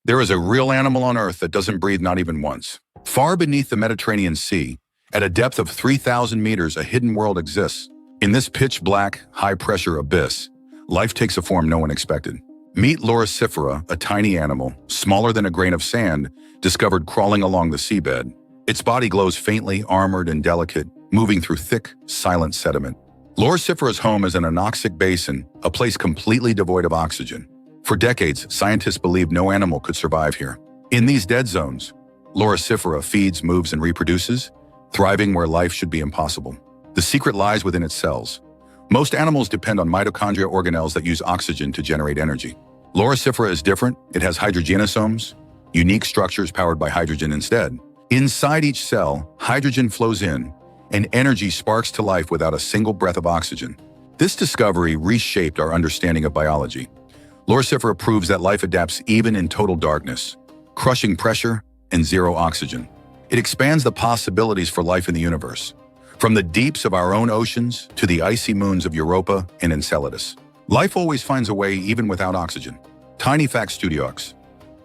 There is a real animal on Earth that doesn't breathe not even once. Far beneath the Mediterranean Sea, at a depth of 3,000 meters, a hidden world exists. In this pitch-black, high-pressure abyss, life takes a form no one expected. Meet Loricifera, a tiny animal, smaller than a grain of sand, discovered crawling along the seabed. Its body glows faintly, armored and delicate, moving through thick, silent sediment. Loricifera's home is an anoxic basin, a place completely devoid of oxygen. For decades, scientists believed no animal could survive here. In these dead zones, Loricifera feeds, moves, and reproduces, thriving where life should be impossible. The secret lies within its cells. Most animals depend on mitochondria organelles that use oxygen to generate energy. Loricifera is different. It has hydrogenosomes, unique structures powered by hydrogen instead. Inside each cell, hydrogen flows in, and energy sparks to life without a single breath of oxygen. This discovery reshaped our understanding of biology. Loricifera proves that life adapts even in total darkness, crushing pressure and zero oxygen. It expands the possibilities for life in the universe, from the deeps of our own oceans to the icy moons of Europa and Enceladus. Life always finds a way even without oxygen. Tiny fact, Studiox.